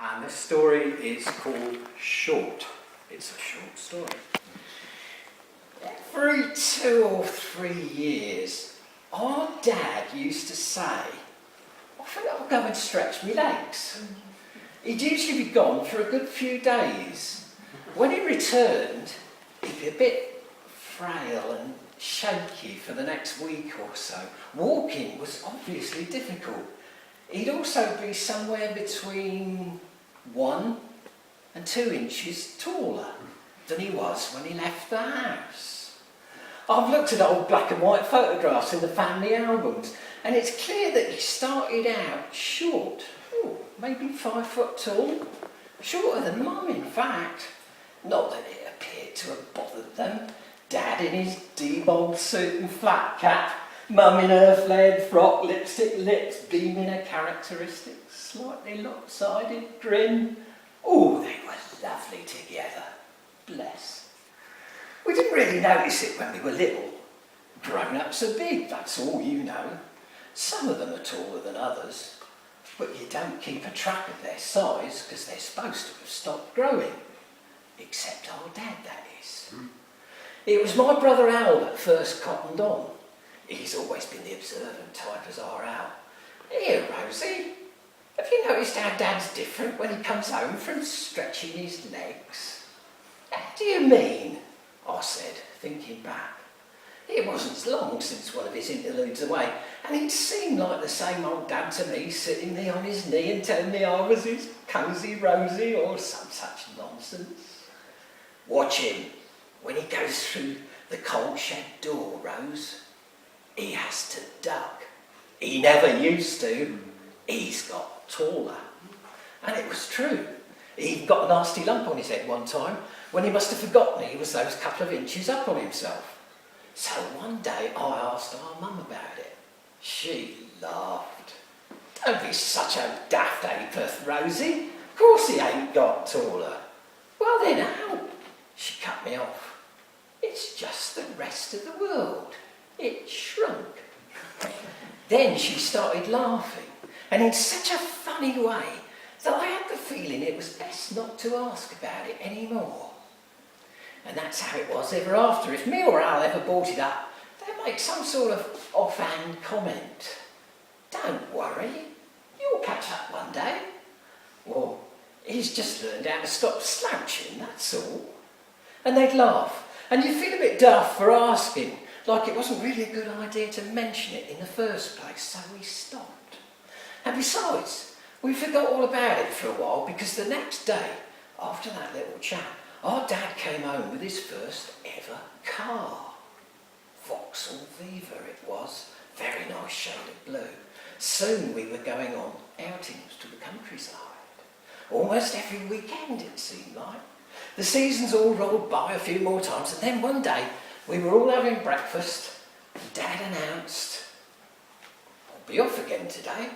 And this story is called Short. It's a short story. Every 2 or 3 years, our dad used to say, I think I'll go and stretch my legs. He'd usually be gone for a good few days. When he returned, he'd be a bit frail and shaky for the next week or so. Walking was obviously difficult. He'd also be somewhere between 1 and 2 inches taller than he was when he left the house. I've looked at old black and white photographs in the family albums, and it's clear that he started out short, maybe 5 foot tall, shorter than Mum in fact. Not that it appeared to have bothered them. Dad in his deboned suit and flat cap, Mum in her flared frock, lipstick lips beaming a characteristic slightly lopsided grin. Oh, they were lovely together. Bless. We didn't really notice it when we were little. Grown-ups are big, that's all you know. Some of them are taller than others, but you don't keep a track of their size because they're supposed to have stopped growing. Except our dad, that is. It was my brother Al that first cottoned on. He's always been the observant type as our Al. Here, Rosie, have you noticed how Dad's different when he comes home from stretching his legs? How do you mean? I said, thinking back. It wasn't as long since one of his interludes away, and he'd seemed like the same old Dad to me, sitting there on his knee and telling me I was his cosy Rosie or some such nonsense. Watch him when he goes through the coal shed door, Rose. He has to duck. He never used to. He's got taller. And it was true. He got a nasty lump on his head one time when he must have forgotten he was those couple of inches up on himself. So one day I asked our Mum about it. She laughed. Don't be such a daft apath, Rosie. Of course he ain't got taller. Well then how? She cut me off. It's just the rest of the world. It shrunk. Then she started laughing, and in such a funny way that I had the feeling it was best not to ask about it anymore. And that's how it was ever after. If me or Al ever brought it up, they'd make some sort of offhand comment. Don't worry, you'll catch up one day. Or he's just learned how to stop slouching, that's all. And they'd laugh, and you'd feel a bit daft for asking, like it wasn't really a good idea to mention it in the first place, so we stopped. And besides, we forgot all about it for a while because the next day, after that little chat, our dad came home with his first ever car. Vauxhall Viva it was, very nice shade of blue. Soon we were going on outings to the countryside. Almost every weekend it seemed like. The seasons all rolled by a few more times, and then one day we were all having breakfast and Dad announced, I'll be off again today,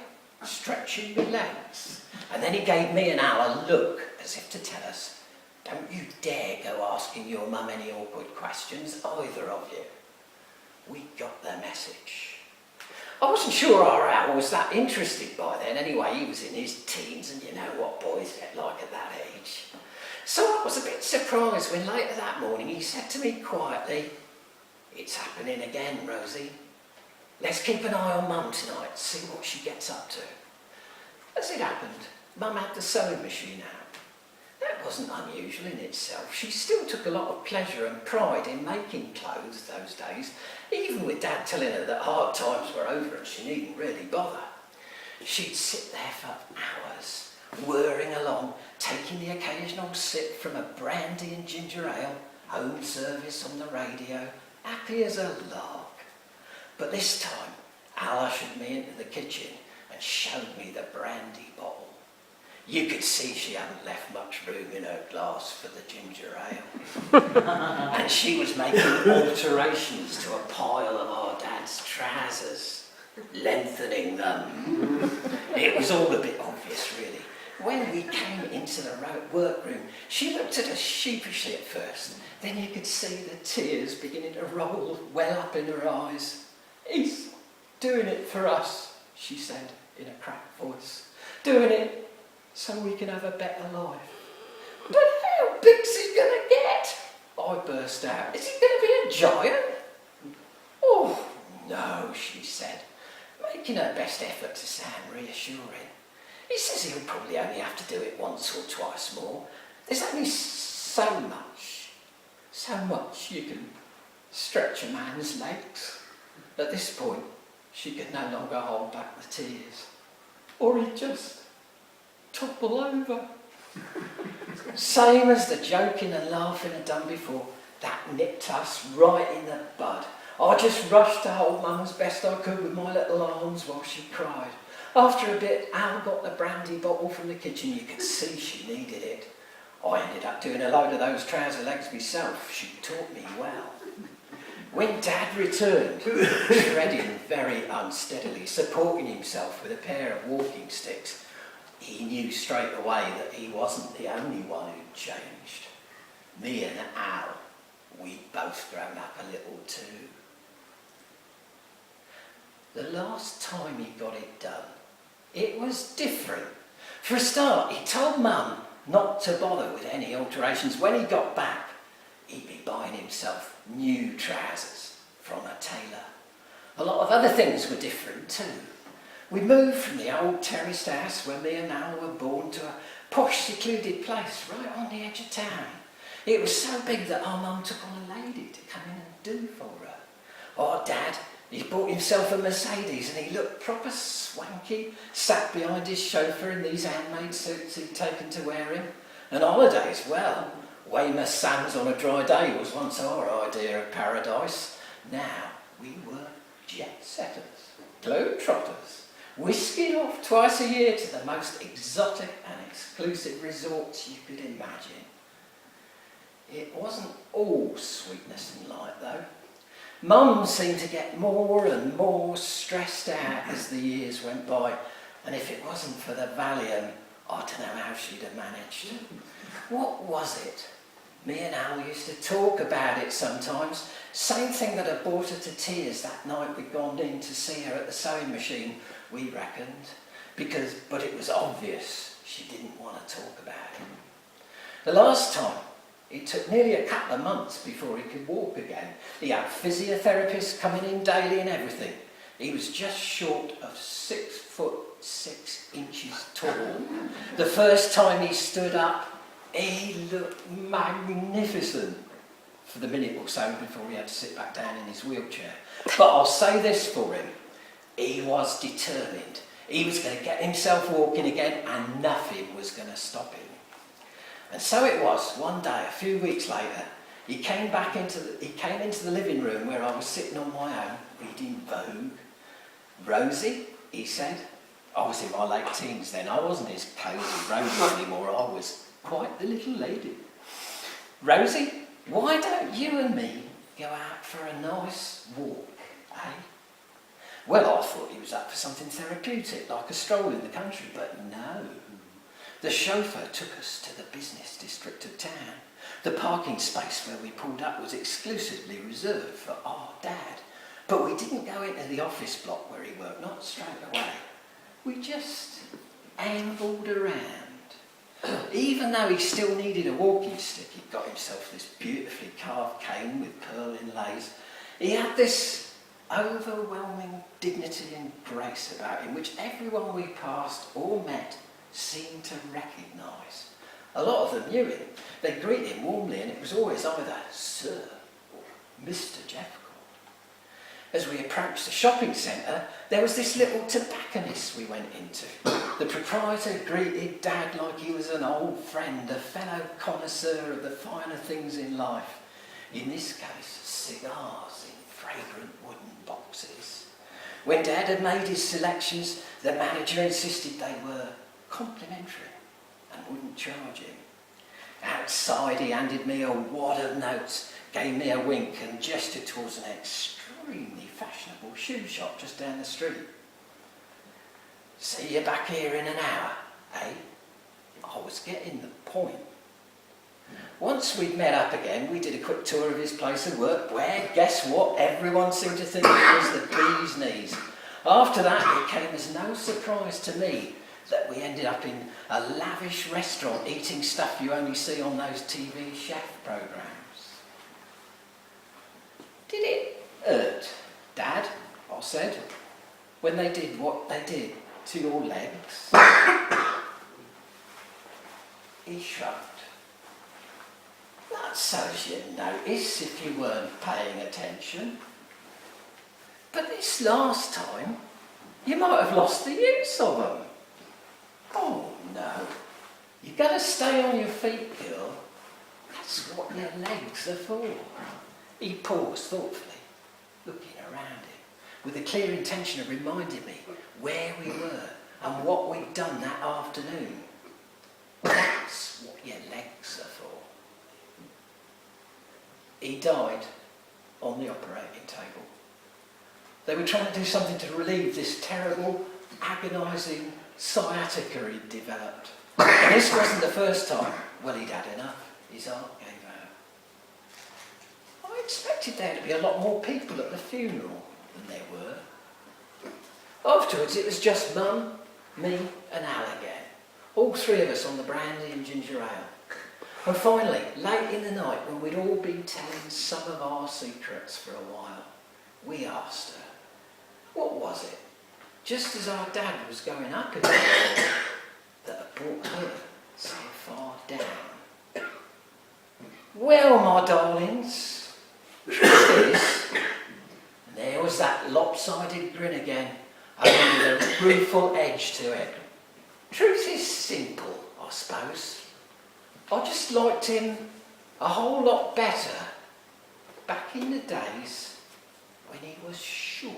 stretching my legs. And then he gave me and Al a look as if to tell us, don't you dare go asking your Mum any awkward questions, either of you. We got the message. I wasn't sure our Al was that interested by then. Anyway, he was in his teens, and you know what boys get like at that age. So I was a bit surprised when later that morning he said to me quietly, it's happening again, Rosie. Let's keep an eye on Mum tonight, see what she gets up to. As it happened, Mum had the sewing machine out. That wasn't unusual in itself. She still took a lot of pleasure and pride in making clothes those days, even with Dad telling her that hard times were over and she needn't really bother. She'd sit there for hours, whirring along, taking the occasional sip from a brandy and ginger ale, home service on the radio, happy as a lark. But this time, Al ushered me into the kitchen and showed me the brandy bottle. You could see she hadn't left much room in her glass for the ginger ale. And she was making alterations to a pile of our Dad's trousers, lengthening them. It was all a bit obvious, really. When we came into the workroom, she looked at us sheepishly at first. Then you could see the tears beginning to roll well up in her eyes. He's doing it for us, she said in a cracked voice. Doing it so we can have a better life. But how big's he going to get? I burst out. Is he going to be a giant? Oh, no, she said, making her best effort to sound reassuring. He says he'll probably only have to do it once or twice more. There's only so much you can stretch a man's legs. At this point, she could no longer hold back the tears. Or he'd just topple over. Same as the joking and laughing had done before, that nipped us right in the bud. I just rushed to hold Mum as best I could with my little arms while she cried. After a bit, Al got the brandy bottle from the kitchen. You could see she needed it. I ended up doing a load of those trouser legs myself. She taught me well. When Dad returned, treading very unsteadily, supporting himself with a pair of walking sticks, he knew straight away that he wasn't the only one who'd changed. Me and Al, we'd both grown up a little too. The last time he got it done, it was different. For a start, he told Mum not to bother with any alterations. When he got back, he'd be buying himself new trousers from a tailor. A lot of other things were different too. We moved from the old terraced house where me and Al were born to a posh, secluded place right on the edge of town. It was so big that our Mum took on a lady to come in and do for her. Our Dad, he bought himself a Mercedes and he looked proper swanky, sat behind his chauffeur in these handmade suits he'd taken to wear him. And holidays, well, Weymouth Sands on a dry day was once our idea of paradise. Now we were jet setters, globetrotters, whisking off twice a year to the most exotic and exclusive resorts you could imagine. It wasn't all sweetness and light though. Mum seemed to get more and more stressed out as the years went by, and if it wasn't for the Valium, I don't know how she'd have managed. What was it? Me and Al used to talk about it sometimes. Same thing that had brought her to tears that night we'd gone in to see her at the sewing machine, we reckoned. But it was obvious she didn't want to talk about it. The last time, it took nearly a couple of months before he could walk again. He had physiotherapists coming in daily and everything. He was just short of 6'6" tall. The first time he stood up, he looked magnificent for the minute or so before he had to sit back down in his wheelchair. But I'll say this for him, he was determined. He was going to get himself walking again and nothing was going to stop him. And so it was, one day, a few weeks later, he came into the living room where I was sitting on my own, reading Vogue. "Rosie," he said. I was in my late teens then. I wasn't his cosy Rosie anymore. I was quite the little lady. "Rosie, why don't you and me go out for a nice walk, eh?" Well, I thought he was up for something therapeutic, like a stroll in the country, but no. The chauffeur took us to the business district of town. The parking space where we pulled up was exclusively reserved for our Dad. But we didn't go into the office block where he worked, not straight away. We just ambled around. Even though he still needed a walking stick, he'd got himself this beautifully carved cane with pearl inlays. He had this overwhelming dignity and grace about him, which everyone we passed or met seemed to recognise. A lot of them knew him. They greeted him warmly and it was always either Sir or Mr. Jeffcourt. As we approached the shopping centre, there was this little tobacconist we went into. The proprietor greeted Dad like he was an old friend, a fellow connoisseur of the finer things in life. In this case, cigars in fragrant wooden boxes. When Dad had made his selections, the manager insisted they were complimentary and wouldn't charge him. Outside he handed me a wad of notes, gave me a wink and gestured towards an extremely fashionable shoe shop just down the street. "See you back here in an hour, eh?" I was getting the point. Once we'd met up again, we did a quick tour of his place of work, where, guess what, everyone seemed to think it was the bee's knees. After that, it came as no surprise to me that we ended up in a lavish restaurant eating stuff you only see on those TV chef programmes. Did it hurt, Dad, I said, when they did what they did to your legs? He shrugged. Not so's you'd notice if you weren't paying attention. But this last time, you might have lost the use of them. Oh no, you've got to stay on your feet, girl. That's what your legs are for. He paused thoughtfully, looking around him, with the clear intention of reminding me where we were and what we'd done that afternoon. That's what your legs are for. He died on the operating table. They were trying to do something to relieve this terrible, agonising sciatica he'd developed. And this wasn't the first time. Well, he'd had enough. His heart gave out. I expected there to be a lot more people at the funeral than there were. Afterwards, it was just Mum, me and Al again. All three of us on the brandy and ginger ale. And finally, late in the night, when we'd all been telling some of our secrets for a while, we asked her, what was it, just as our dad was going up again, that had brought her so far down? Well, my darlings, truth is, and there was that lopsided grin again, only with a rueful edge to it. Truth is simple, I suppose. I just liked him a whole lot better back in the days when he was short.